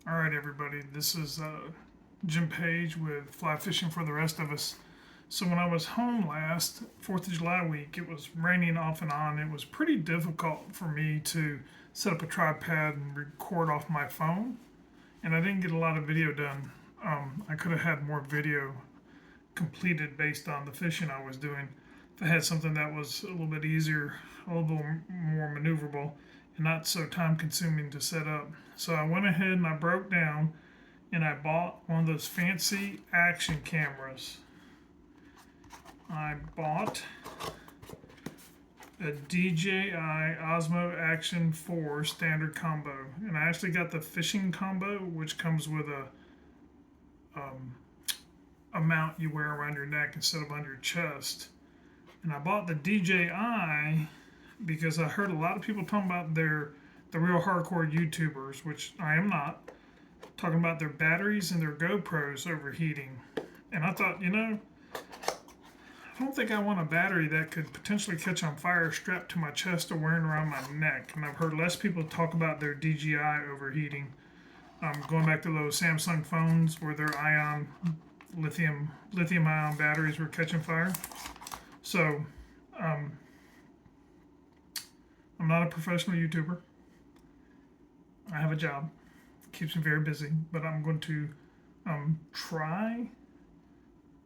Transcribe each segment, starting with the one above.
All right, everybody. This is Jim Page with Fly Fishing for the Rest of Us. So when I was home last 4th of July week, it was raining off and on. It was pretty difficult for me to set up a tripod and record off my phone, and I didn't get a lot of video done. I could have had more video completed based on the fishing I was doing. If I had something that was a little bit easier, a little bit more maneuverable, and not so time consuming to set up. So I went ahead and I broke down and I bought one of those fancy action cameras. I bought a DJI Osmo Action 4 standard combo, and I actually got the fishing combo, which comes with a mount you wear around your neck instead of on your chest. And I bought the DJI because I heard a lot of people talking about the real hardcore YouTubers, which I am not, talking about their batteries and their GoPros overheating. And I thought, I don't think I want a battery that could potentially catch on fire strapped to my chest or wearing around my neck. And I've heard less people talk about their DJI overheating. Going back to those Samsung phones where their lithium ion batteries were catching fire. So, I'm not a professional YouTuber. I have a job. It keeps me very busy, but I'm going to try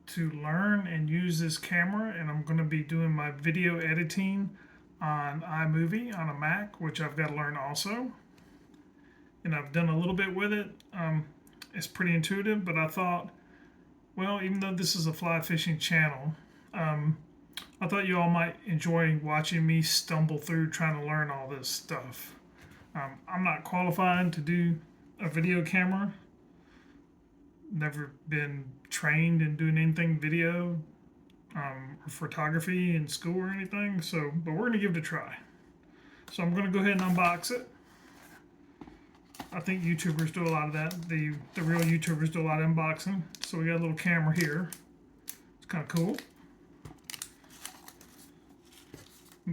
to learn and use this camera, and I'm going to be doing my video editing on iMovie on a Mac, which I've got to learn also. And I've done a little bit with it. It's pretty intuitive, but I thought, well, even though this is a fly fishing channel, I thought you all might enjoy watching me stumble through trying to learn all this stuff. I'm not qualified to do a video camera. Never been trained in doing anything video or photography in school or anything. But we're gonna give it a try. So I'm gonna go ahead and unbox it. I think YouTubers do a lot of that. The real YouTubers do a lot of unboxing. So we got a little camera here. It's kind of cool.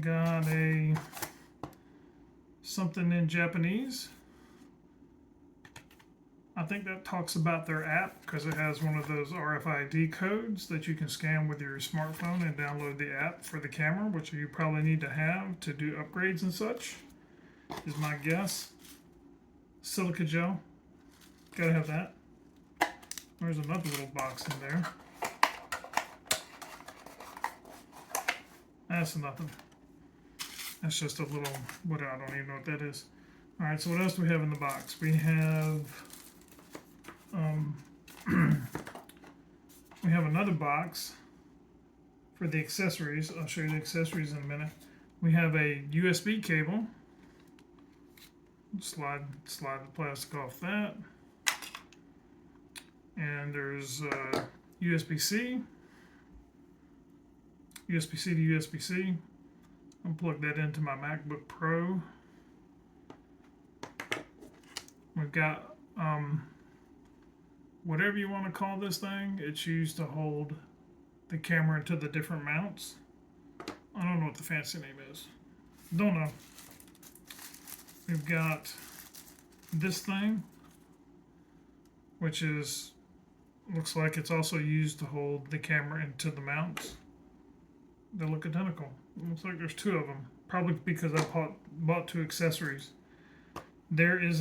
Got something in Japanese. I think that talks about their app because it has one of those RFID codes that you can scan with your smartphone and download the app for the camera, which you probably need to have to do upgrades and such, is my guess. Silica gel. Gotta have that. There's another little box in there. That's nothing. That's just a little, I don't even know what that is. All right, so what else do we have in the box? We have, we have another box for the accessories. I'll show you the accessories in a minute. We have a USB cable. Slide the plastic off that. And there's USB-C. USB-C to USB-C. I'll plug that into my MacBook Pro. We've got whatever you want to call this thing. It's used to hold the camera into the different mounts. I don't know what the fancy name is. Don't know. We've got this thing, which looks like it's also used to hold the camera into the mounts. They look identical. It looks like there's two of them. Probably because I bought two accessories. This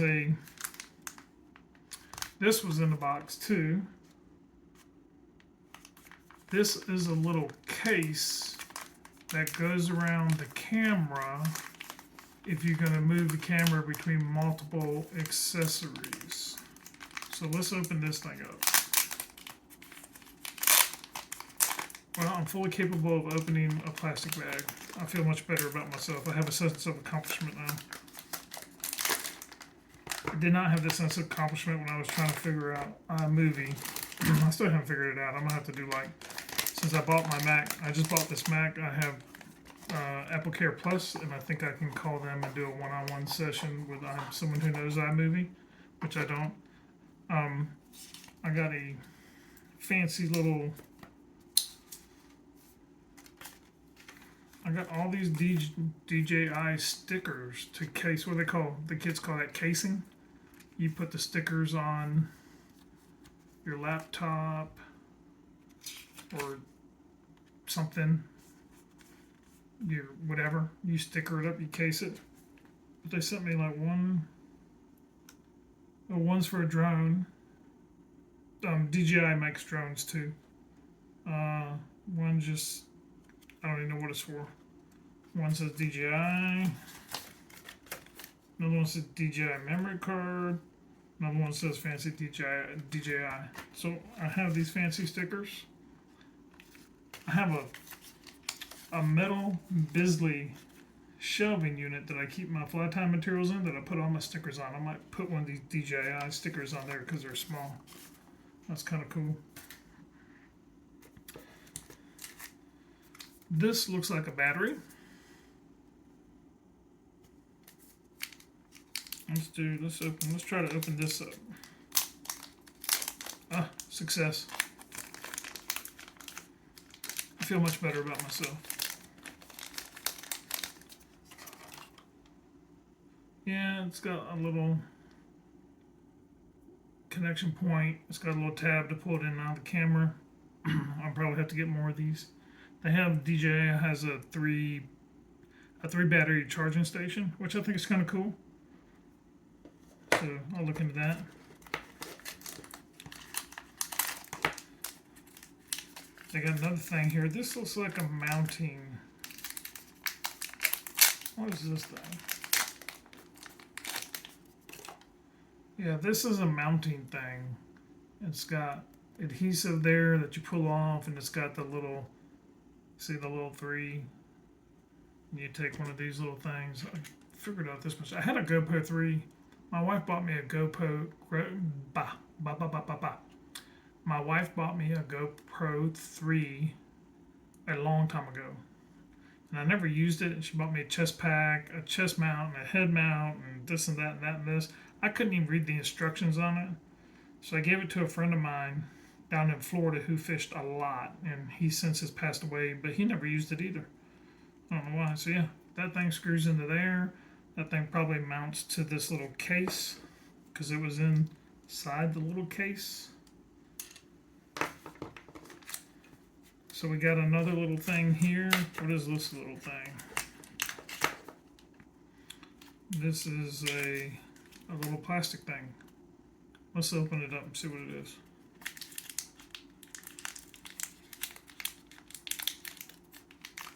was in the box too. This is a little case that goes around the camera if you're going to move the camera between multiple accessories. So let's open this thing up. Well, I'm fully capable of opening a plastic bag. I feel much better about myself. I have a sense of accomplishment now. I did not have this sense of accomplishment when I was trying to figure out a movie. I still haven't figured it out. I'm going to have to do since I bought my Mac, I just bought this Mac, I have Apple Care Plus, and I think I can call them and do a one-on-one session with someone who knows iMovie, which I don't. I got a fancy little... I got all these DJI stickers to case, what they call, the kids call that casing. you put the stickers on your laptop or something, your whatever, you sticker it up, you case it. But they sent me like one's for a drone. DJI makes drones too. One just, I don't even know what it's for. One says DJI. Another one says DJI memory card. Another one says fancy DJI. So I have these fancy stickers. I have a metal Bisley shelving unit that I keep my fly time materials in that I put all my stickers on. I might put one of these DJI stickers on there because they're small. That's kind of cool. This looks like a battery. Let's try to open this up. Ah, success. I feel much better about myself. Yeah, it's got a little connection point. It's got a little tab to pull it in and out of the camera. I'll probably have to get more of these. They have DJI has a three battery charging station, which I think is kind of cool. So I'll look into that. They got another thing here. This looks like a mounting. What is this thing? Yeah, this is a mounting thing. It's got adhesive there that you pull off, and it's got the little, see the little three. And you take one of these little things. I figured out this much. I had a GoPro 3. My wife bought me a GoPro. My wife bought me a GoPro 3 a long time ago. And I never used it. And she bought me a chest pack, a chest mount, and a head mount, and this and that and that and this. I couldn't even read the instructions on it. So I gave it to a friend of mine down in Florida who fished a lot. And he since has passed away, but he never used it either. I don't know why. So yeah, that thing screws into there. That thing probably mounts to this little case because it was inside the little case. So we got another little thing here. What is this little thing? This is a little plastic thing. Let's open it up and see what it is.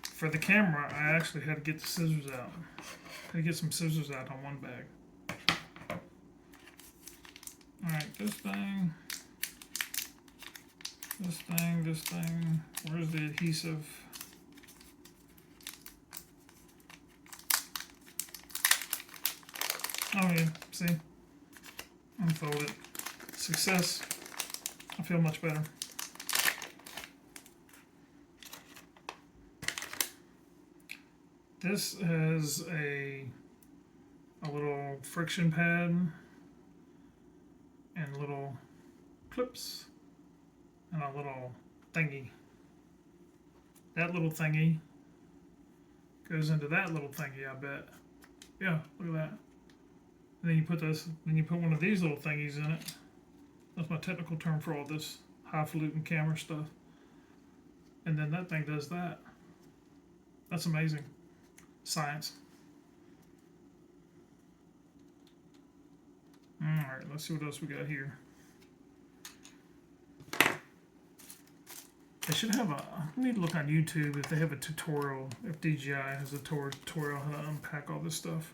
For the camera, I actually had to get the scissors out. I had to get some scissors out on one bag. Alright, this thing. This thing. Where's the adhesive? Oh yeah, see? Unfold it. Success. I feel much better. This has a little friction pad and little clips and a little thingy. That little thingy goes into that little thingy, I bet. Yeah, look at that. And then you put this, then you put one of these little thingies in it. That's my technical term for all this highfalutin camera stuff. And then that thing does that. That's amazing. Science. Alright, let's see what else we got here. They should have I need to look on YouTube if they have a tutorial, if DJI has a tutorial how to unpack all this stuff.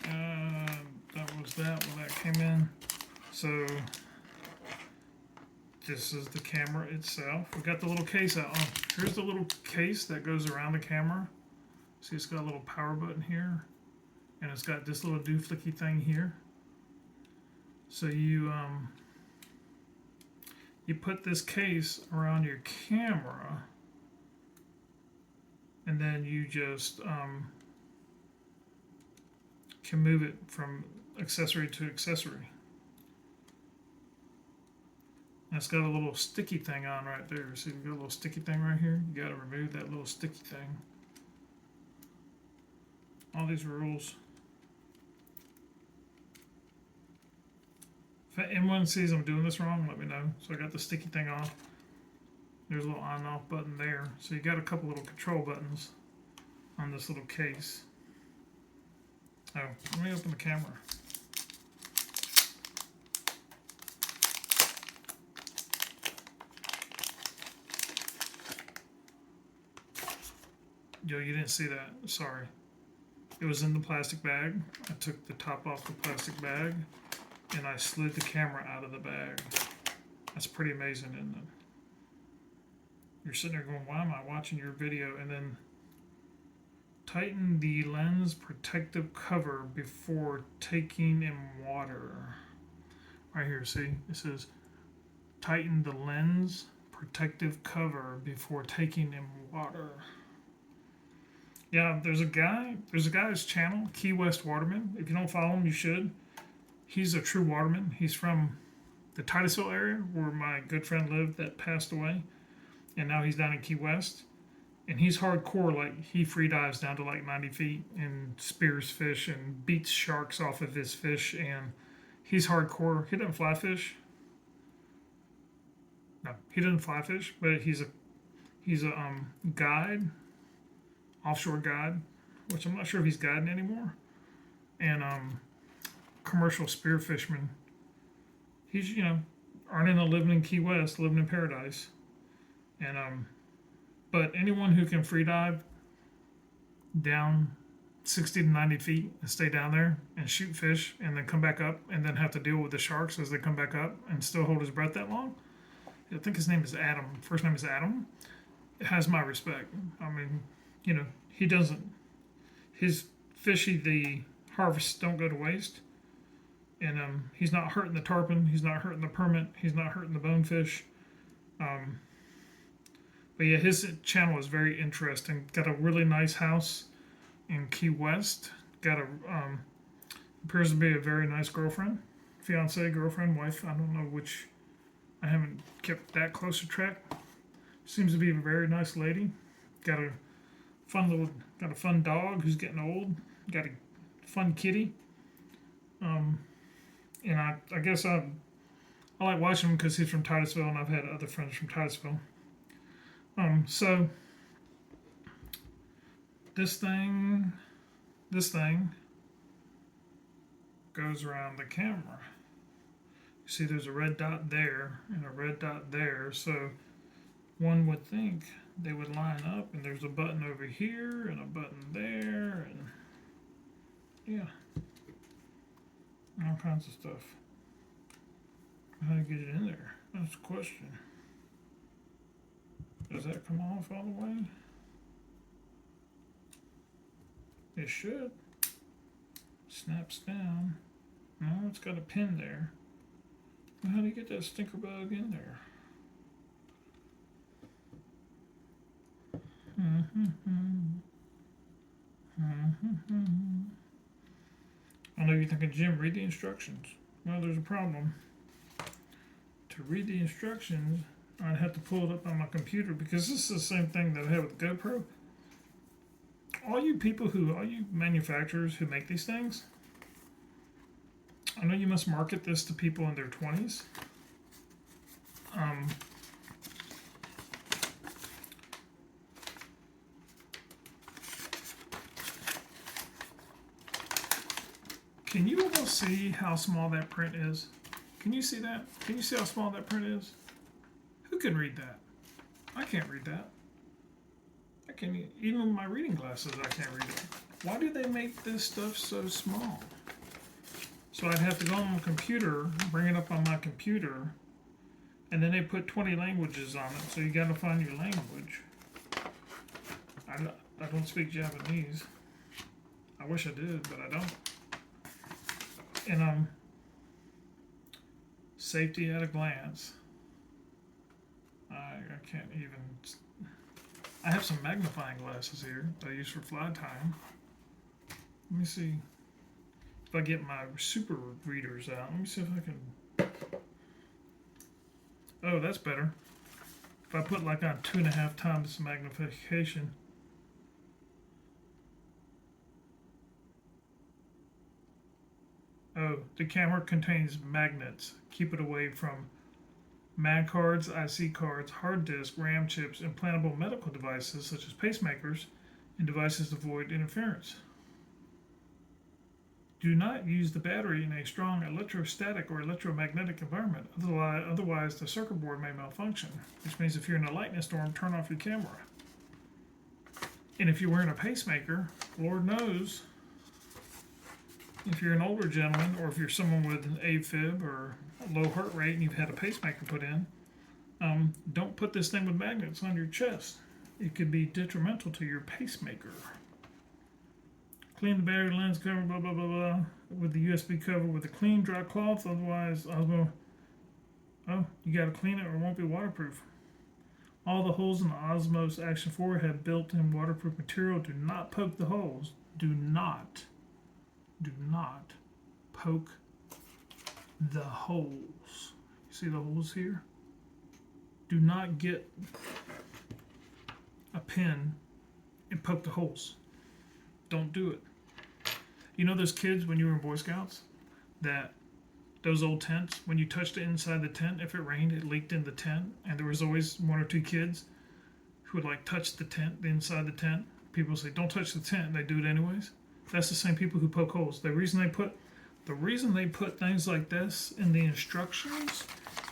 That was that when that came in. So this is the camera itself. We got the little case out. Oh, here's the little case that goes around the camera. See, it's got a little power button here, and it's got this little dooflicky thing here. So you put this case around your camera, and then you just can move it from accessory to accessory. And it's got a little sticky thing on right there. See, you got a little sticky thing right here. You got to remove that little sticky thing. All these rules. If anyone sees I'm doing this wrong, let me know. So I got the sticky thing off. There's a little on and off button there. So you got a couple little control buttons on this little case. Oh, let me open the camera. Yo, you didn't see that. Sorry. It was in the plastic bag. I took the top off the plastic bag and I slid the camera out of the bag. That's pretty amazing, isn't it? You're sitting there going, why am I watching your video? And then tighten the lens protective cover before taking in water. Right here, see? It says tighten the lens protective cover before taking in water. Yeah, there's a guy's channel, Key West Waterman. If you don't follow him, you should. He's a true waterman. He's from the Titusville area where my good friend lived that passed away. And now he's down in Key West. And he's hardcore, like he free dives down to like 90 feet and spears fish and beats sharks off of his fish. And he's hardcore. He doesn't fly fish. No, he doesn't fly fish, but he's a guide, offshore guide, which I'm not sure if he's guiding anymore. And commercial spear fisherman. He's, earning a living in Key West, living in paradise. And but anyone who can free dive down 60 to 90 feet and stay down there and shoot fish and then come back up and then have to deal with the sharks as they come back up and still hold his breath that long. I think his name is Adam. First name is Adam. It has my respect. I mean, he doesn't. His the harvests don't go to waste. And he's not hurting the tarpon. He's not hurting the permit. He's not hurting the bonefish. But yeah, his channel is very interesting. Got a really nice house in Key West. Got appears to be a very nice girlfriend, fiance, girlfriend, wife. I don't know which. I haven't kept that close a track. Seems to be a very nice lady. Got a fun dog who's getting old. Got a fun kitty. And I guess I like watching him because he's from Titusville, and I've had other friends from Titusville. So this thing goes around the camera. You see there's a red dot there and a red dot there, so one would think they would line up, and there's a button over here and a button there, and yeah, all kinds of stuff. How to get it in there? That's the question. Does that come off all the way? It should. Snaps down. No, it's got a pin there. Well, how do you get that stinker bug in there? I know you're thinking, Jim, read the instructions. Well, there's a problem. To read the instructions, I'd have to pull it up on my computer because this is the same thing that I have with GoPro. All you manufacturers who make these things, I know you must market this to people in their 20s. Can you almost see how small that print is? Can you see that? Can you see how small that print is? Who can read that? I can't read that. I can't even with my reading glasses. I can't read it. Why do they make this stuff so small? So I'd have to go on my computer, bring it up on my computer, and then they put 20 languages on it. So you got to find your language. I don't speak Japanese. I wish I did, but I don't. And safety at a glance. I can't even. I have some magnifying glasses here that I use for fly tying. Let me see if I get my super readers out. Let me see if I can. Oh, that's better. If I put like on 2.5 times magnification. Oh, the camera contains magnets. Keep it away from MAD cards, IC cards, hard disk, RAM chips, implantable medical devices such as pacemakers, and devices to avoid interference. Do not use the battery in a strong electrostatic or electromagnetic environment, otherwise the circuit board may malfunction, which means if you're in a lightning storm, turn off your camera. And if you're wearing a pacemaker, Lord knows, if you're an older gentleman or if you're someone with an AFib or a low heart rate and you've had a pacemaker put in, don't put this thing with magnets on your chest. It could be detrimental to your pacemaker. Clean the battery lens cover, blah, blah, blah, blah, with the USB cover with a clean, dry cloth. Otherwise, you got to clean it or it won't be waterproof. All the holes in the Osmo Action 4 have built-in waterproof material. Do not poke the holes. Do not poke the holes. You see the holes here? Do not get a pin and poke the holes. Don't do it. You know those kids when you were in Boy Scouts? Those old tents, when you touched it inside the tent, if it rained, it leaked in the tent. And there was always one or two kids who would like touch the tent, the inside the tent. People would say, don't touch the tent, and they do it anyways. That's the same people who poke holes. The reason they put things like this in the instructions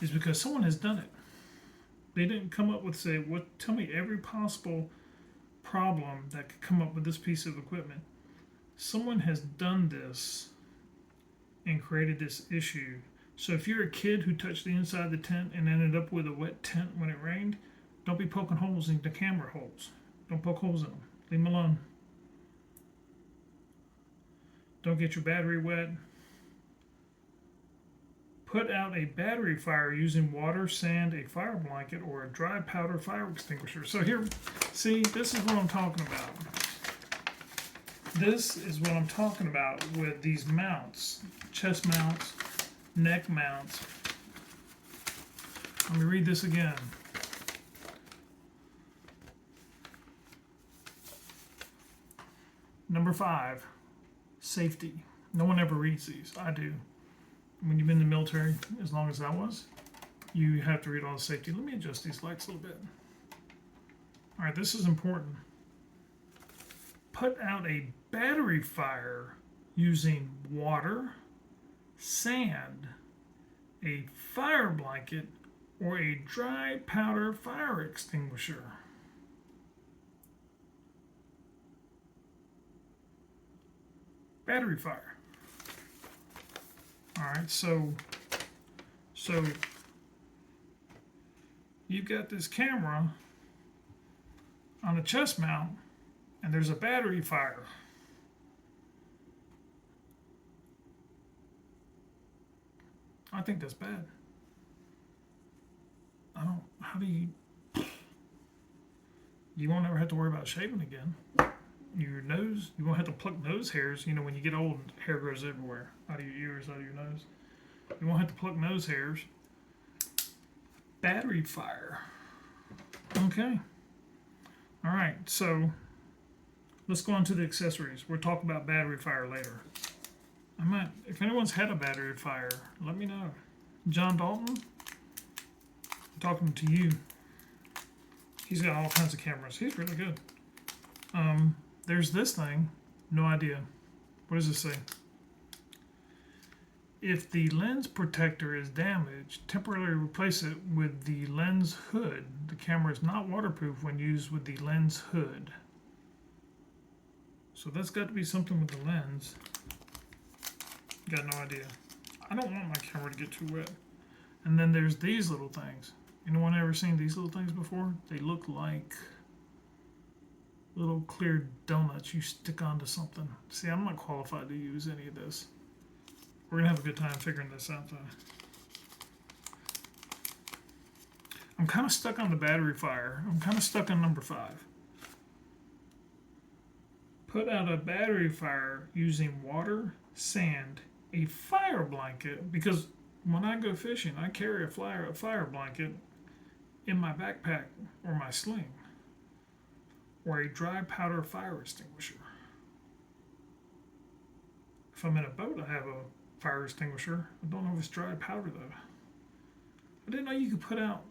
is because someone has done it. They didn't come up with tell me every possible problem that could come up with this piece of equipment. Someone has done this and created this issue. So if you're a kid who touched the inside of the tent and ended up with a wet tent when it rained, don't be poking holes in the camera holes. Don't poke holes in them. Leave them alone. Don't get your battery wet. Put out a battery fire using water, sand, a fire blanket, or a dry powder fire extinguisher. So here, see, this is what I'm talking about. This is what I'm talking about with these mounts, chest mounts, neck mounts. Let me read this again. Number 5, safety. No one ever reads these. I do. When you've been in the military, as long as I was, you have to read all the safety. Let me adjust these lights a little bit. All right, this is important. Put out a battery fire using water, sand, a fire blanket, or a dry powder fire extinguisher. Battery fire. All right, so you've got this camera on a chest mount, and there's a battery fire. I think that's bad. How do you won't ever have to worry about shaving again. Your nose, you won't have to pluck nose hairs. You know, when you get old, hair grows everywhere, out of your ears, out of your nose. You won't have to pluck nose hairs. Battery fire. Okay. All right, so let's go on to the accessories. We'll talk about battery fire later. If anyone's had a battery fire, let me know. John Dalton, I'm talking to you. He's got all kinds of cameras. He's really good. There's this thing. No idea. What does it say? If the lens protector is damaged, temporarily replace it with the lens hood. The camera is not waterproof when used with the lens hood. So that's got to be something with the lens. Got no idea. I don't want my camera to get too wet. And then there's these little things. Anyone ever seen these little things before? They look like little clear donuts you stick onto something. See, I'm not qualified to use any of this. We're gonna have a good time figuring this out though. I'm kind of stuck on the battery fire. I'm kind of stuck on number 5. Put out a battery fire using water, sand, a fire blanket, because when I go fishing, I carry a fire blanket in my backpack or my sling, or a dry powder fire extinguisher. If I'm in a boat, I have a fire extinguisher. I don't know if it's dry powder though. I didn't know you could put out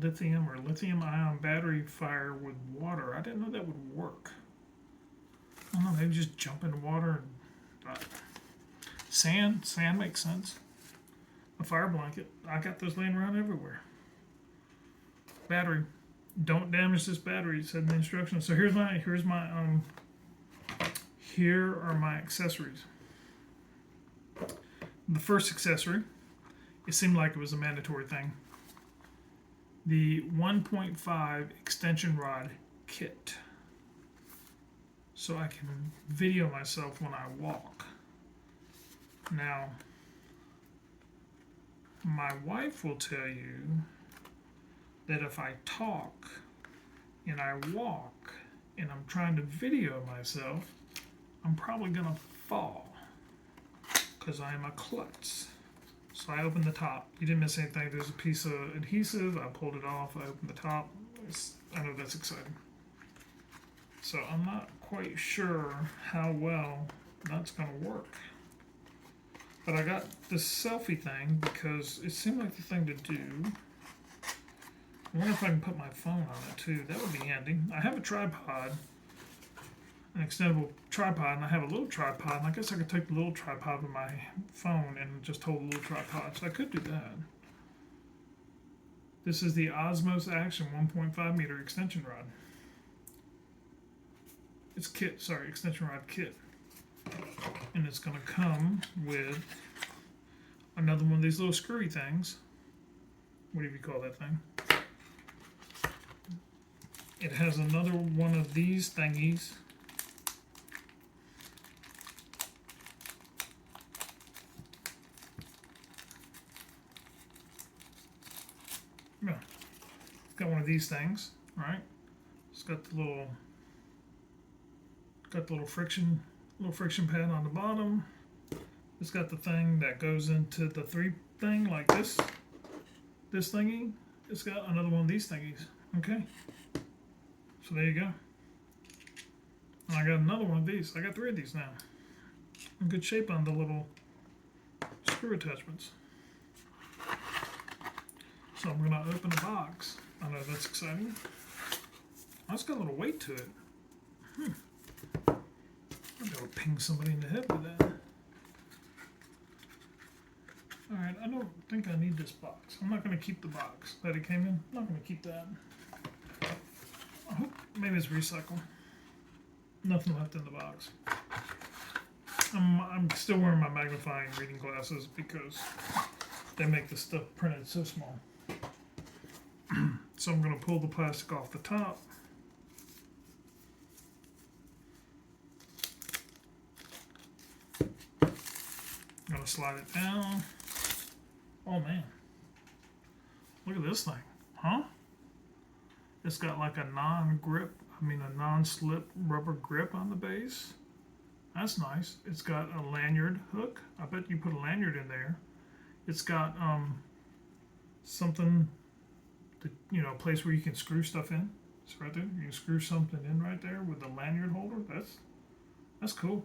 lithium or lithium ion battery fire with water. I didn't know that would work. I don't know, maybe just jump in the water and sand makes sense. A fire blanket. I got those laying around everywhere. Battery. Don't damage this battery, it said in the instructions. So here are my accessories. The first accessory, it seemed like it was a mandatory thing. The 1.5 extension rod kit. So I can video myself when I walk. Now, my wife will tell you that if I talk and I walk and I'm trying to video myself, I'm probably gonna fall because I am a klutz. So I opened the top. You didn't miss anything. There's a piece of adhesive. I pulled it off. I opened the top. I know that's exciting. So I'm not quite sure how well that's gonna work. But I got this selfie thing because it seemed like the thing to do. I wonder if I can put my phone on it too. That would be handy. I have a tripod, an extendable tripod, and I have a little tripod. And I guess I could take the little tripod with my phone and just hold the little tripod. So I could do that. This is the Osmo Action 1.5 meter extension rod. It's extension rod kit. And it's going to come with another one of these little screwy things. What do you call that thing? It has another one of these thingies. Yeah. It's got one of these things, right? It's got the little friction pad on the bottom. It's got the thing that goes into the 3 thing like this thingy. It's got another one of these thingies. Okay. So there you go. And I got another one of these. I got 3 of these now. In good shape on the little screw attachments. So I'm gonna open the box. I know that's exciting. Oh, it's got a little weight to it. I'm gonna ping somebody in the head with that. Alright, I don't think I need this box. I'm not gonna keep the box that it came in. I'm not gonna keep that. I hope maybe it's recycled. Nothing left in the box. I'm still wearing my magnifying reading glasses because they make the stuff printed so small. So I'm going to pull the plastic off the top. I'm going to slide it down. Oh man. Look at this thing. Huh? It's got like a non-slip rubber grip on the base. That's nice. It's got a lanyard hook. I bet you put a lanyard in there. It's got something, a place where you can screw stuff in. It's right there. You can screw something in right there with the lanyard holder. That's cool.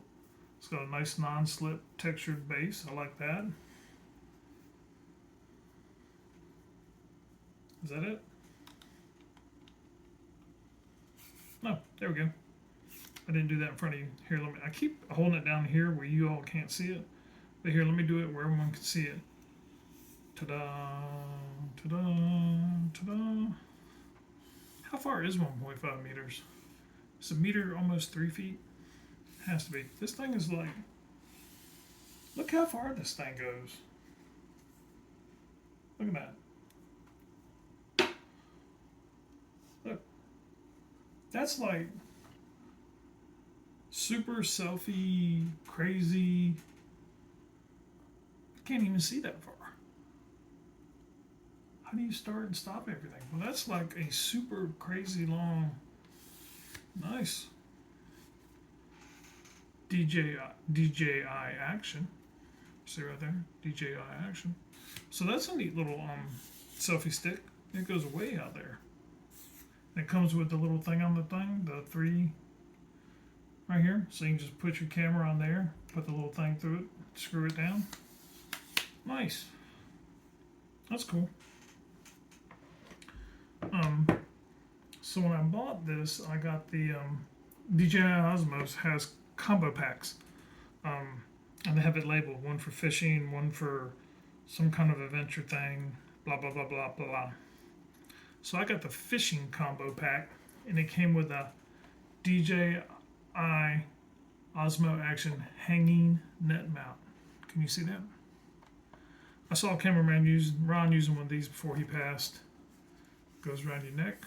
It's got a nice non-slip textured base. I like that. Is that it? No, there we go. I didn't do that in front of you. Here, I keep holding it down here where you all can't see it. But here, let me do it where everyone can see it. Ta-da, ta-da, ta-da. How far is 1.5 meters? It's a meter, almost 3 feet. Has to be. This thing is like, look how far this thing goes. Look at that. Look. That's like super selfie, crazy. Can't even see that far. How do you start and stop everything? Well, that's like a super crazy long, nice DJI Action. See right there? DJI Action. So that's a neat little selfie stick. It goes way out there. It comes with the little thing on the thing, the 3 right here. So you can just put your camera on there, put the little thing through it, screw it down. Nice. That's cool. So when I bought this, I got the DJI Osmos has combo packs. And they have it labeled, one for fishing, one for some kind of adventure thing, blah, blah, blah, blah, blah. So I got the fishing combo pack, and it came with a DJI Osmo Action hanging net mount. Can you see that? I saw a cameraman Ron using one of these before he passed. Goes around your neck.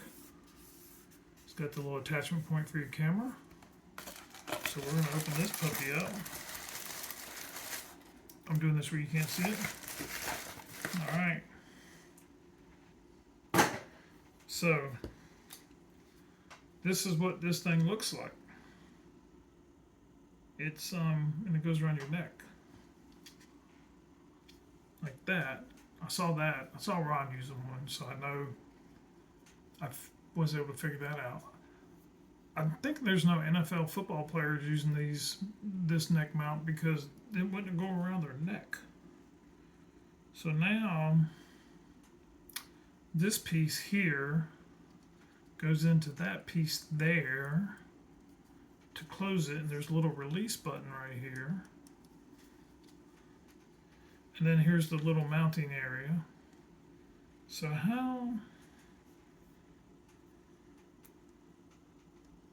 It's got the little attachment point for your camera. So we're going to open this puppy up. I'm doing this where you can't see it. All right. So this is what this thing looks like. It's and it goes around your neck. Like that. I saw that. I saw Ron using one, so I know I was able to figure that out. I think there's no NFL football players using this neck mount because it wouldn't go around their neck. So now this piece here goes into that piece there to close it, and there's a little release button right here. And then here's the little mounting area. So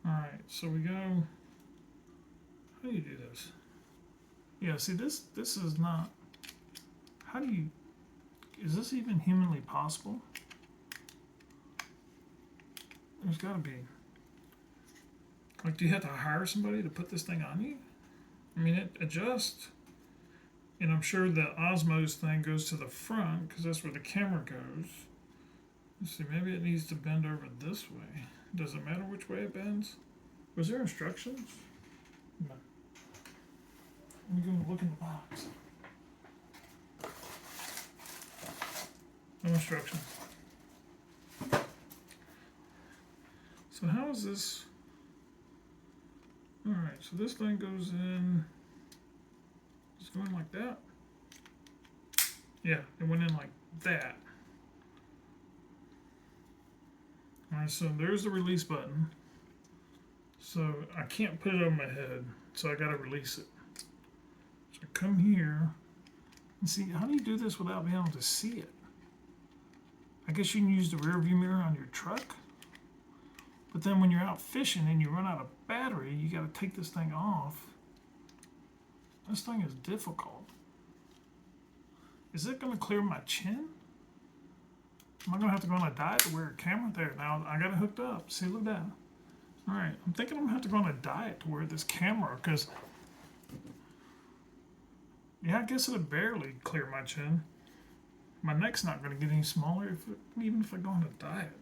alright, so we go, how do you do this? Yeah, see this is not, is this even humanly possible? There's gotta be, like, do you have to hire somebody to put this thing on you? I mean, it adjusts, and I'm sure the Osmos thing goes to the front because that's where the camera goes. Let's see, maybe it needs to bend over this way. Does it matter which way it bends? Was there instructions? No. Let me go look in the box. No instructions. So how is this? Alright, so this thing goes in. It's going like that. Yeah, it went in like that. Alright, so there's the release button. So I can't put it on my head, so I gotta release it. So I come here and see, how do you do this without being able to see it? I guess you can use the rear view mirror on your truck, but then when you're out fishing and you run out of battery, you gotta take this thing off. This thing is difficult. Is it gonna clear my chin? Am I gonna have to go on a diet to wear a camera there? Now I got it hooked up. See, look at that. All right, I'm thinking I'm gonna have to go on a diet to wear this camera because, yeah, I guess it'll barely clear my chin. My neck's not gonna get any smaller even if I go on a diet.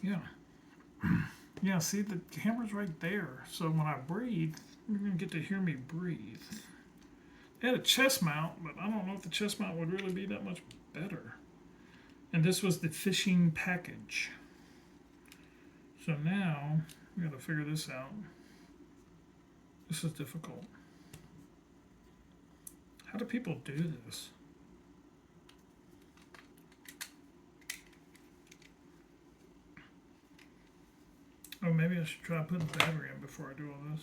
Yeah. Yeah, see, the camera's right there. So when I breathe, you're gonna get to hear me breathe. It had a chest mount, but I don't know if the chest mount would really be that much better. And this was the fishing package. So now we gotta figure this out. This is difficult. How do people do this? Oh, maybe I should try putting the battery in before I do all this.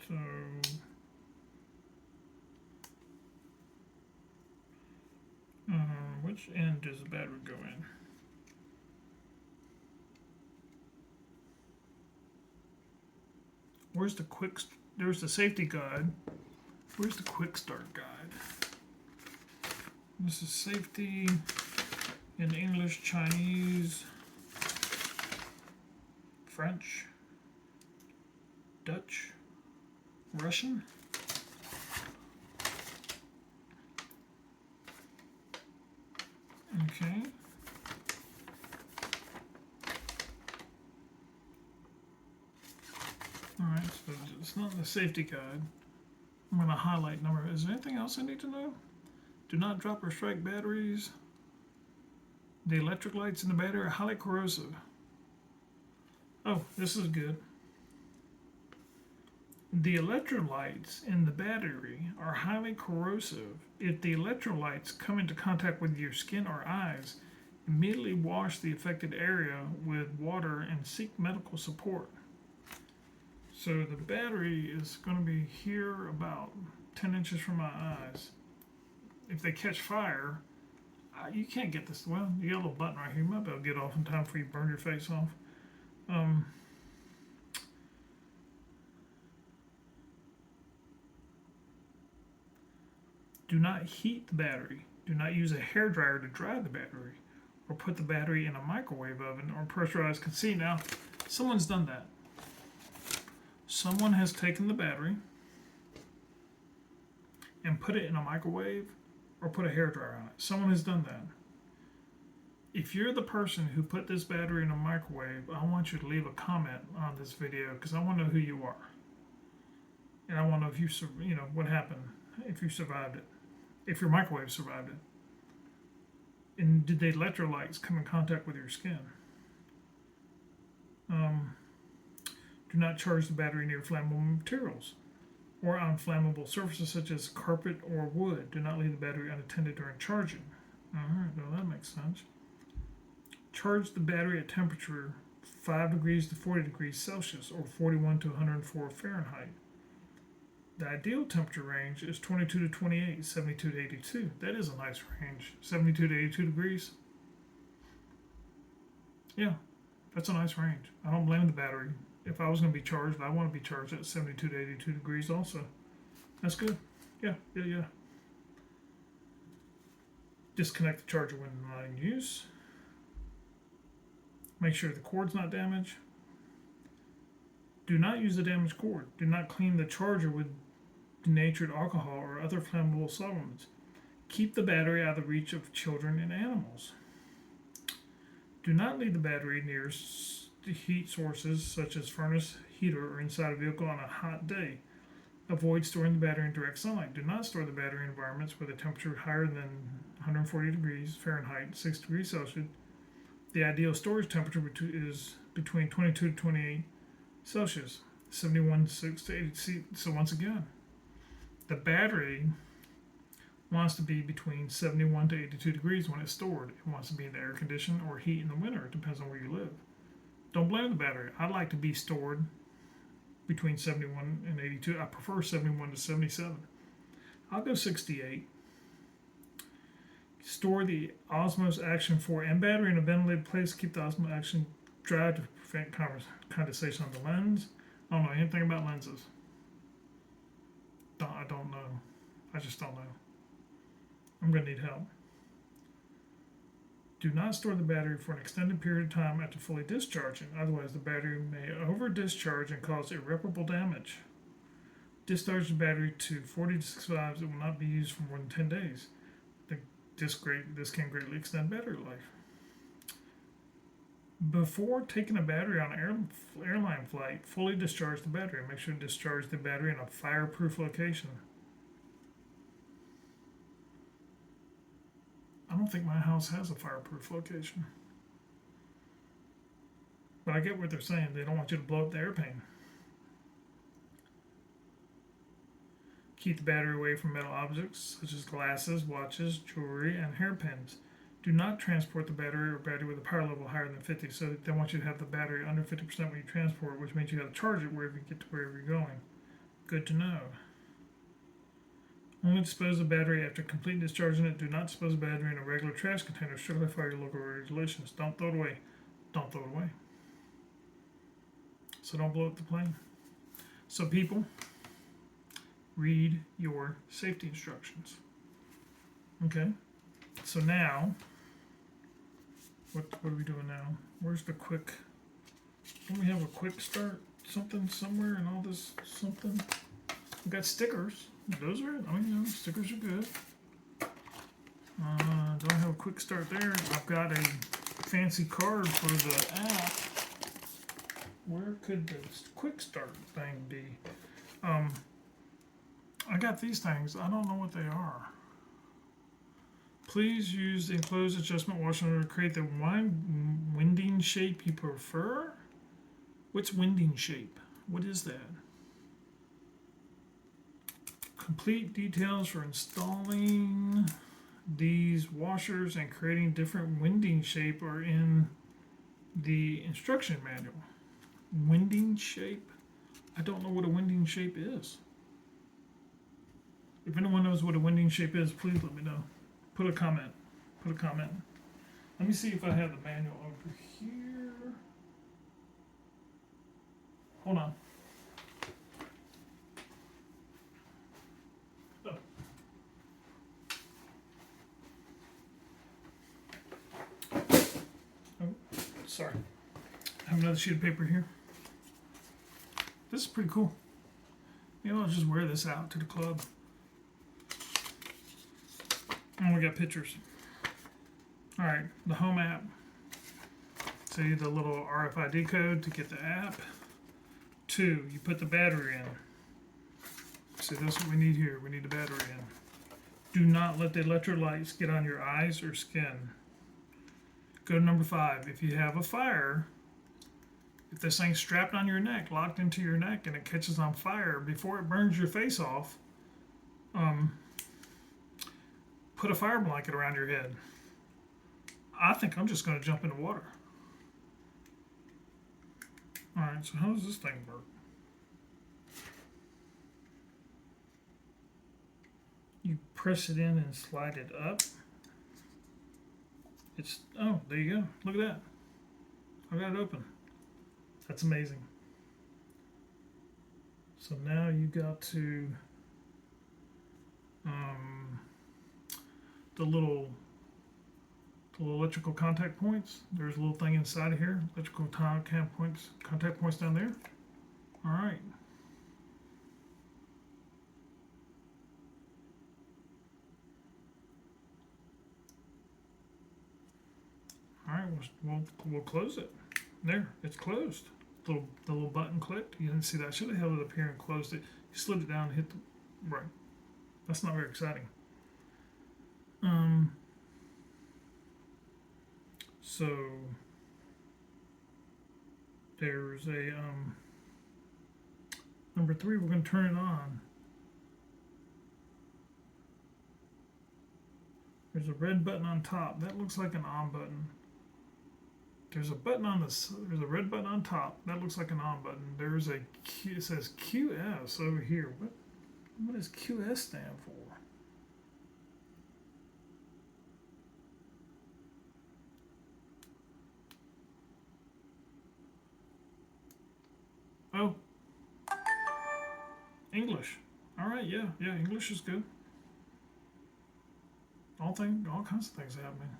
So which end does the battery go in? Where's the there's the safety guide. Where's the quick start guide? This is safety in English, Chinese, French, Dutch, Russian. Okay. Alright, so it's not in the safety guide. I'm going to highlight number. Is there anything else I need to know? Do not drop or strike batteries. The electric lights in the battery are highly corrosive. Oh, this is good. The electrolytes in the battery are highly corrosive. If the electrolytes come into contact with your skin or eyes, immediately wash the affected area with water and seek medical support. So the battery is going to be here about 10 inches from my eyes. If they catch fire, you can't get this. Well, you got a little button right here. You might be able to get off in time before you burn your face off. Do not heat the battery. Do not use a hairdryer to dry the battery, or put the battery in a microwave oven or pressurized. See, now, someone's done that. Someone has taken the battery and put it in a microwave or put a hairdryer on it. Someone has done that. If you're the person who put this battery in a microwave, I want you to leave a comment on this video because I want to know who you are. And I want to know if you, what happened, if you survived it, if your microwave survived it. And did the electrolytes come in contact with your skin? Do not charge the battery near flammable materials or on flammable surfaces such as carpet or wood. Do not leave the battery unattended during charging. Alright, well that makes sense. Charge the battery at temperature 5 degrees to 40 degrees Celsius or 41 to 104 Fahrenheit. The ideal temperature range is 22 to 28, 72 to 82. That is a nice range. 72 to 82 degrees. Yeah, that's a nice range. I don't blame the battery. If I was going to be charged, I want to be charged at 72 to 82 degrees also. That's good. Yeah. Disconnect the charger when not in use. Make sure the cord's not damaged. Do not use a damaged cord. Do not clean the charger with denatured alcohol or other flammable solvents. Keep the battery out of the reach of children and animals. Do not leave the battery near heat sources such as furnace, heater, or inside a vehicle on a hot day. Avoid storing the battery in direct sunlight. Do not store the battery in environments with a temperature higher than 140 degrees Fahrenheit, 6 degrees Celsius. The ideal storage temperature is between 22 to 28 Celsius, 71 6 to 80. So once again, the battery wants to be between 71 to 82 degrees when it's stored. It wants to be in the air conditioned or heat in the winter. It depends on where you live. Don't blame the battery. I'd like to be stored between 71 and 82. I prefer 71 to 77. I'll go 68. Store the Osmo Action 4M battery in a ventilated place. Keep the Osmo Action dry to prevent condensation on the lens. I don't know anything about lenses. I don't know. I just don't know. I'm going to need help. Do not store the battery for an extended period of time after fully discharging. Otherwise, the battery may over-discharge and cause irreparable damage. Discharge the battery to 40 to 65. It will not be used for more than 10 days. This can greatly extend battery life. Before taking a battery on an airline flight, fully discharge the battery. Make sure to discharge the battery in a fireproof location. I don't think my house has a fireproof location. But I get what they're saying. They don't want you to blow up the airplane. Keep the battery away from metal objects such as glasses, watches, jewelry, and hairpins. Do not transport the battery or battery with a power level higher than 50. So they want you to have the battery under 50% when you transport, which means you got to charge it wherever you get to wherever you're going. Good to know. Only dispose of the battery after completely discharging it. Do not dispose of the battery in a regular trash container. Strictly follow your local regulations. Don't throw it away. Don't throw it away. So don't blow up the plane. So people, read your safety instructions. Okay? So now, what are we doing now? Where's the quick? Don't we have a quick start? Something somewhere and all this something? We got stickers. Those are, stickers are good. Don't have a quick start there. I've got a fancy card for the app. Where could the quick start thing be? I got these things. I don't know what they are. Please use the enclosed adjustment washer to create the winding shape you prefer. What's winding shape? What is that? Complete details for installing these washers and creating different winding shape are in the instruction manual. Winding shape? I don't know what a winding shape is. If anyone knows what a winding shape is, please let me know. Put a comment. Put a comment. Let me see if I have the manual over here. Hold on. Oh. Oh, sorry. I have another sheet of paper here. This is pretty cool. You know, I'll just wear this out to the club. And we got pictures. Alright, the home app. See the little RFID code to get the app. 2, you put the battery in. See, that's what we need here. We need the battery in. Do not let the electrolytes get on your eyes or skin. Go to number 5. If you have a fire, if this thing's strapped on your neck, locked into your neck, and it catches on fire, before it burns your face off, put a fire blanket around your head. I think I'm just going to jump in the water. Alright, so how does this thing work? You press it in and slide it up. It's, oh, there you go. Look at that. I got it open. That's amazing. So now you got to the little electrical contact points. There's a little thing inside of here. Electrical contact points down there. All right. All right, we'll close it. There, it's closed. The little button clicked. You didn't see that. I should have held it up here and closed it. You slid it down and hit the right. That's not very exciting. So there's a number 3. We're going to turn it on. There's a red button on top. That looks like an on button. There's a button on this. There's a red button on top. That looks like an on button. There's a Q. It says QS over here. What does QS stand for? Oh, English. All right, yeah, English is good. All kinds of things happening.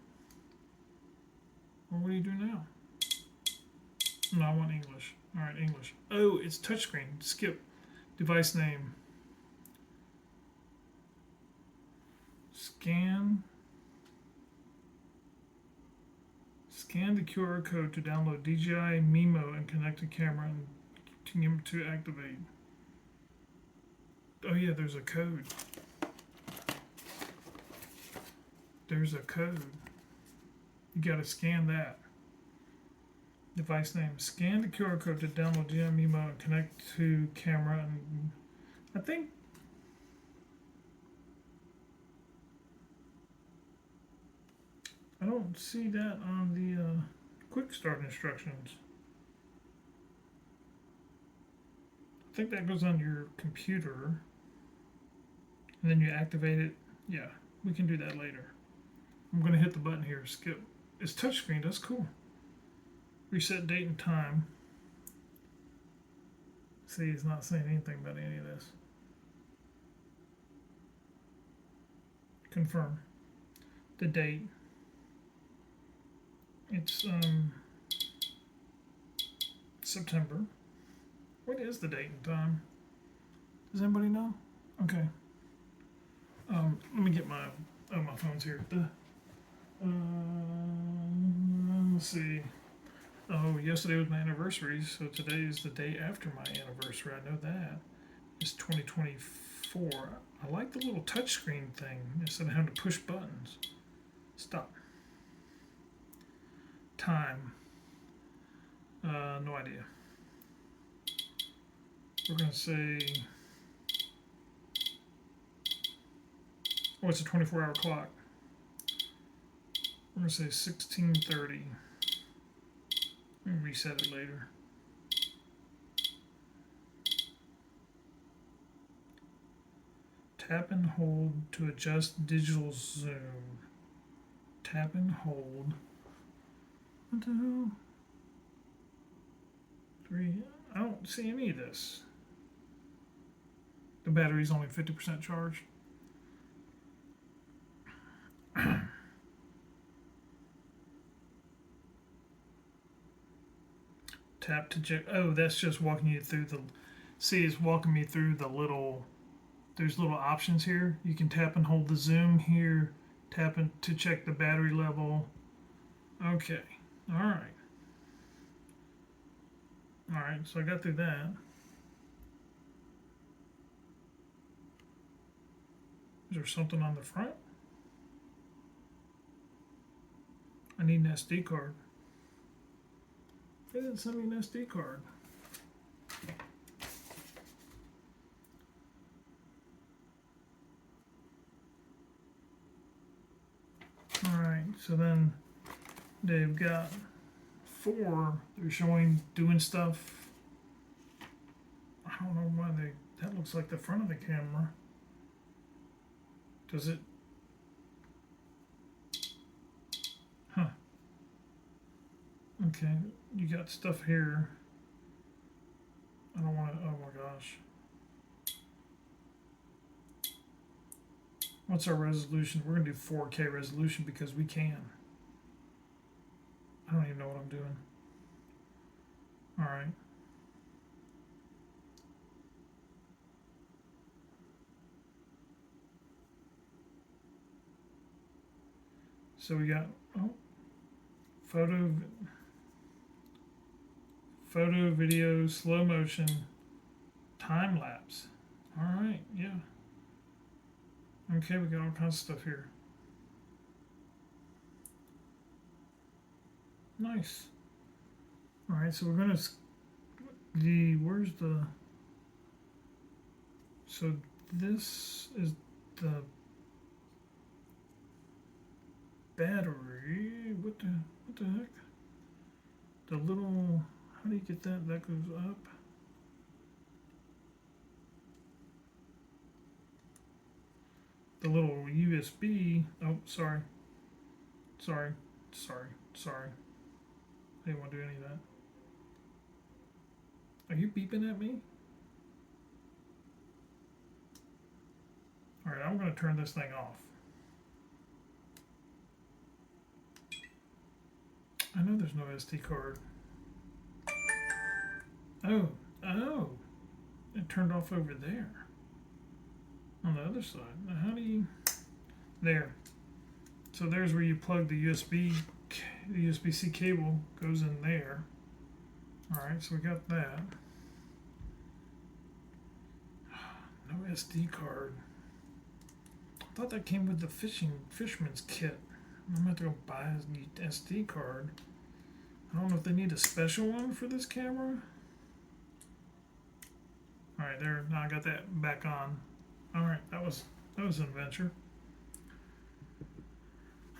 Well, what do you do now? No, I want English. All right, English. Oh, it's touchscreen. Skip. Device name. Scan the QR code to download DJI Mimo and connect the camera and continue to activate. Oh yeah, there's a code. There's a code. You gotta scan that. Device name. Scan the QR code to download DJI Mimo and connect to camera. And I think I don't see that on the quick start instructions. I think that goes on your computer. And then you activate it. Yeah, we can do that later. I'm going to hit the button here, skip. It's touchscreen, that's cool. Reset date and time. See, it's not saying anything about any of this. Confirm. The date. It's September. What is the date and time? Does anybody know? Okay. Let me get my phone's here. Let's see. Oh, yesterday was my anniversary, so today is the day after my anniversary. I know that. It's 2024. I like the little touchscreen thing instead of having to push buttons. Stop. Time. No idea. We're going to say, oh, it's a 24-hour clock. We're going to say 16:30. And reset it later. Tap and hold to adjust digital zoom. Tap and hold. 1, 2, 3. I don't see any of this. The battery's only 50% charged. Tap to check. Oh, that's just walking you through the. See, it's walking me through the little. There's little options here. You can tap and hold the zoom here. Tap in to check the battery level. Okay. All right. All right. So I got through that. Is there something on the front? I need an SD card. They didn't send me an SD card. Alright, so then they've got 4. They're showing doing stuff. I don't know why that looks like the front of the camera. Does it? Huh. Okay, you got stuff here. I don't want to, oh my gosh. What's our resolution? We're going to do 4K resolution because we can. I don't even know what I'm doing. All right. So we got photo, video, slow motion, time lapse. All right, yeah. Okay, we got all kinds of stuff here. Nice. All right, so we're gonna where's the? So this is the battery. What the heck? The little. How do you get that? That goes up. The little USB. Oh, sorry. I didn't want to do any of that. Are you beeping at me? All right, I'm going to turn this thing off. I know there's no SD card. Oh, it turned off over there. On the other side. Now how do you? There. So there's where you plug the USB-C cable goes in there. All right, so we got that. No SD card. I thought that came with the fisherman's kit. I'm gonna have to go buy an SD card. I don't know if they need a special one for this camera. All right, there. Now I got that back on. All right, that was an adventure.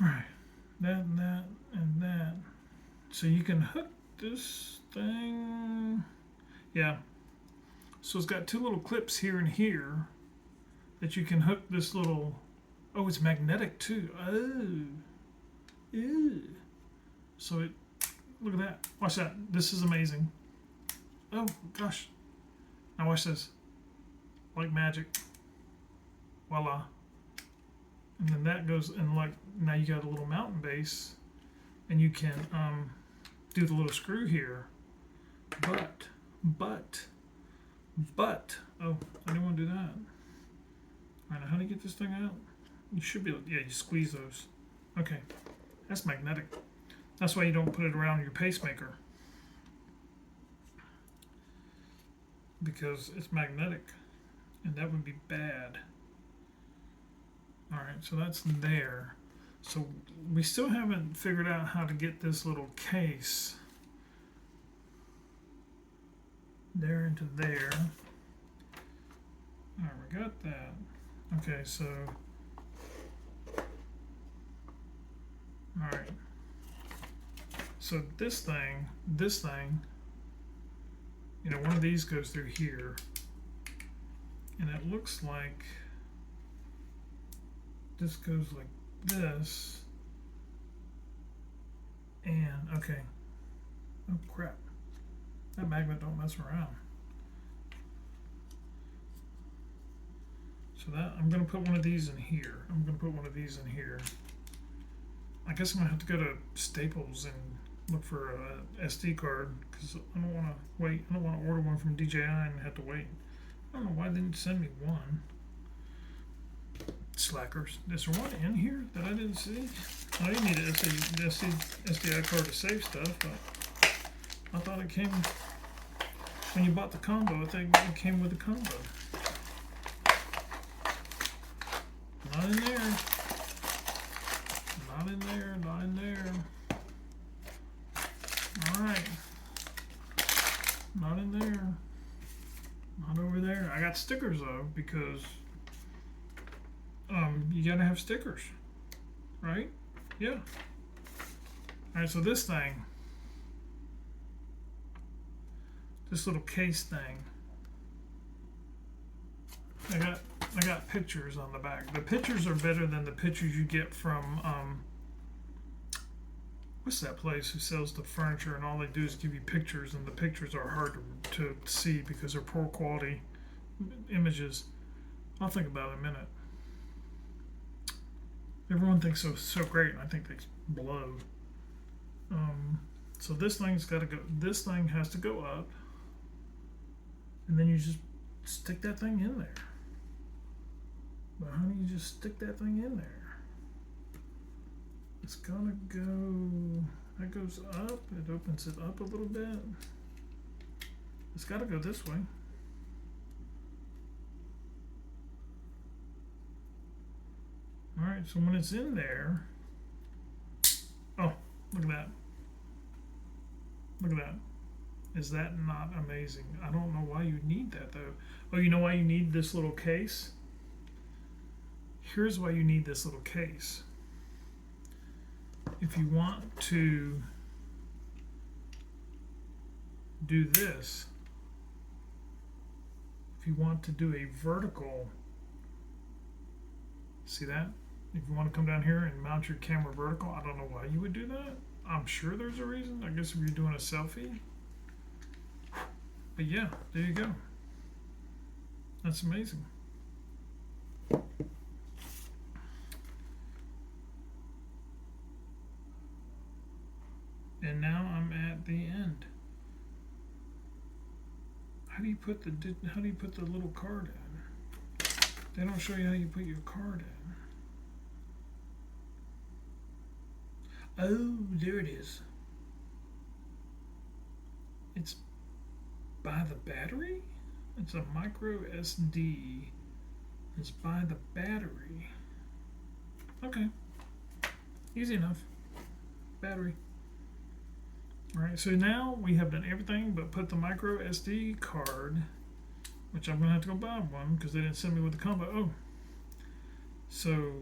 All right, that and that and that. So you can hook this thing. Yeah. So it's got 2 little clips here and here that you can hook this little. Oh, it's magnetic too. Oh. Ew. So it. Look at that. Watch that. This is amazing. Oh gosh. Now watch this. Like magic. Voila. And then that goes, and like now you got a little mountain base, and you can do the little screw here. But oh, I didn't want to do that. All right, now how do you get this thing out? You should be able, yeah, you squeeze those. Okay, that's magnetic. That's why you don't put it around your pacemaker, because it's magnetic, and that would be bad. All right, so that's there. So we still haven't figured out how to get this little case there into there. got that. Okay, so all right. So this thing, you know, one of these goes through here, and it looks like this goes like this, and okay. Oh crap! That magnet don't mess around. So that I'm gonna put one of these in here. I'm gonna put one of these in here. I guess I'm gonna have to go to Staples and look for a SD card because I don't want to wait. I don't want to order one from DJI and have to wait. I don't know why they didn't send me one. Slackers. Is there one in here that I didn't see? I didn't need an SDI card to save stuff, but I thought it came when you bought the combo. I think it came with the combo. Not in there. Not in there. Not in there. All right. Not in there. Not over there. I got stickers though because you gotta have stickers, right? Yeah. All right. So this thing, this little case thing, I got pictures on the back. The pictures are better than the pictures you get from what's that place who sells the furniture and all they do is give you pictures, and the pictures are hard to see because they're poor quality images. I'll think about it in a minute. Everyone thinks so great, and I think they blow. So this thing's got to go. This thing has to go up, and then you just stick that thing in there. But how do you just stick that thing in there? It's gonna go. That goes up. It opens it up a little bit. It's got to go this way. All right, so when it's in there, oh, look at that. Look at that. Is that not amazing? I don't know why you need that though. Oh, you know why you need this little case? Here's why you need this little case. If you want to do this, if you want to do a vertical, see that? If you want to come down here and mount your camera vertical, I don't know why you would do that. I'm sure there's a reason. I guess if you're doing a selfie. But yeah, there you go. That's amazing. And now I'm at the end. How do you put the little card in? They don't show you how you put your card in. Oh, there it is. It's by the battery? It's a micro SD. It's by the battery. Okay. Easy enough. Battery. Alright, so now we have done everything but put the micro SD card, which I'm going to have to go buy one because they didn't send me with the combo. Oh. So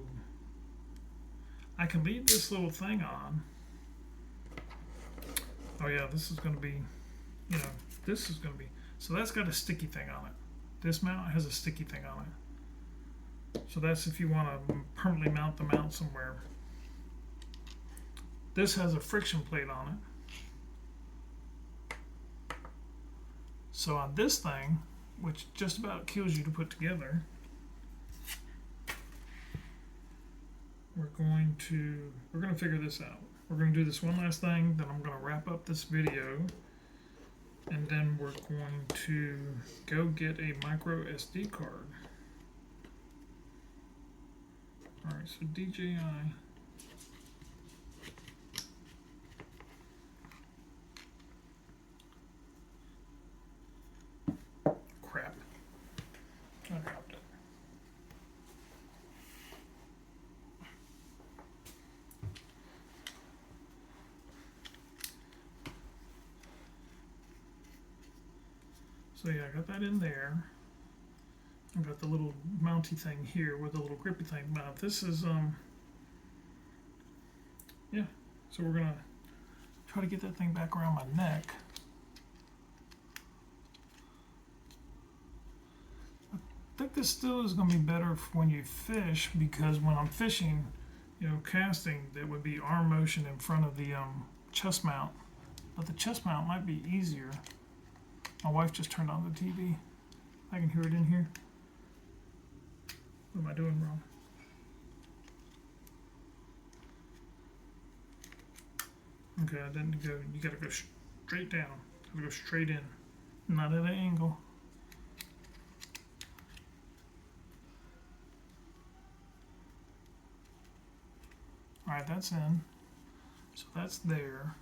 I can leave this little thing on. Oh yeah, this is going to be, you know, this is going to be, so that's got a sticky thing on it. This mount has a sticky thing on it. So that's if you want to permanently mount the mount somewhere. This has a friction plate on it. So on this thing, which just about kills you to put together, we're going to figure this out. We're going to do this one last thing, then I'm going to wrap up this video, and then we're going to go get a micro SD card. Alright, so DJI. Crap. I dropped it. So yeah, I got that in there. I've got the little mounty thing here with the little grippy thing. Now this is yeah. So we're gonna try to get that thing back around my neck. I think this still is going to be better for when you fish, because when I'm fishing, you know, casting, there would be arm motion in front of the chest mount. But the chest mount might be easier. My wife just turned on the TV. I can hear it in here. What am I doing wrong? Okay, I didn't go. You gotta go straight down. Gotta go straight in, not at an angle. All right, that's in. So that's there.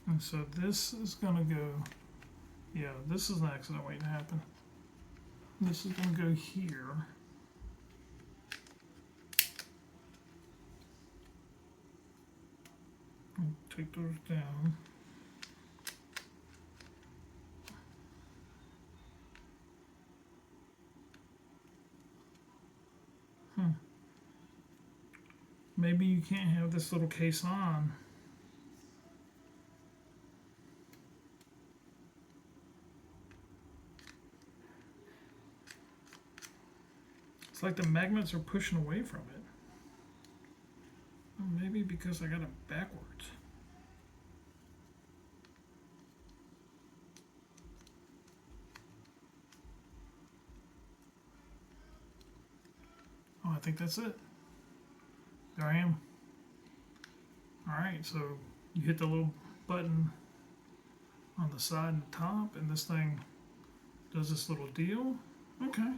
And so this is gonna go. Yeah, this is an accident waiting to happen. This is gonna go here. Take those down. Maybe you can't have this little case on. It's like the magnets are pushing away from it. Or maybe because I got it backwards. Oh, I think that's it. There I am. Alright, so you hit the little button on the side and the top, and this thing does this little deal. Okay.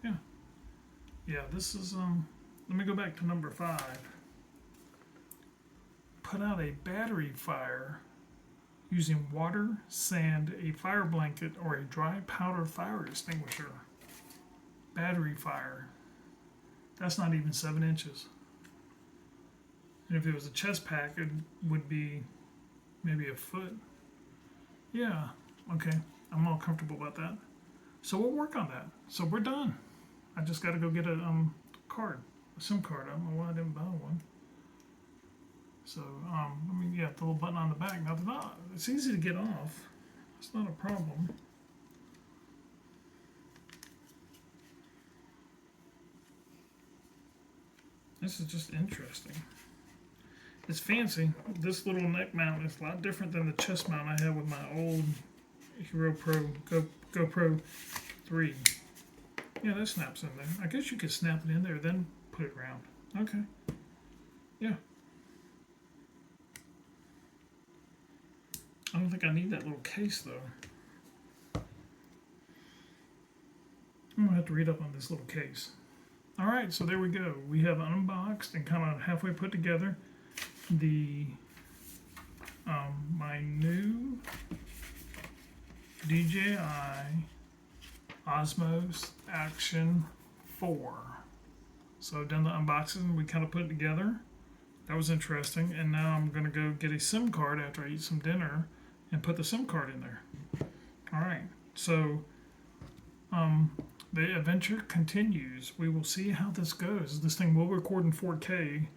Yeah. Yeah, this is, let me go back to number 5. Put out a battery fire using water, sand, a fire blanket, or a dry powder fire extinguisher. Battery fire. That's not even 7 inches. And if it was a chest pack, it would be maybe a foot. Yeah, okay. I'm all comfortable about that. So we'll work on that. So we're done. I just got to go get a card, a SIM card. I don't know why I didn't buy one. So, the little button on the back. Now, it's easy to get off. It's not a problem. This is just interesting. It's fancy. This little neck mount is a lot different than the chest mount I had with my old Hero Pro GoPro 3. Yeah, that snaps in there. I guess you could snap it in there, then put it around. Okay. Yeah. I don't think I need that little case, though. I'm going to have to read up on this little case. All right, so there we go. We have unboxed and kind of halfway put together the my new DJI Osmo Action 4. So I've done the unboxing. We kind of put it together. That was interesting. And now I'm going to go get a SIM card after I eat some dinner and put the SIM card in there. All right. So the adventure continues. We will see how this goes. This thing will record in 4K,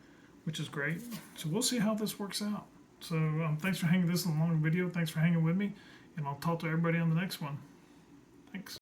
which is great. So we'll see how this works out. So thanks for hanging this long video. Thanks for hanging with me. And I'll talk to everybody on the next one.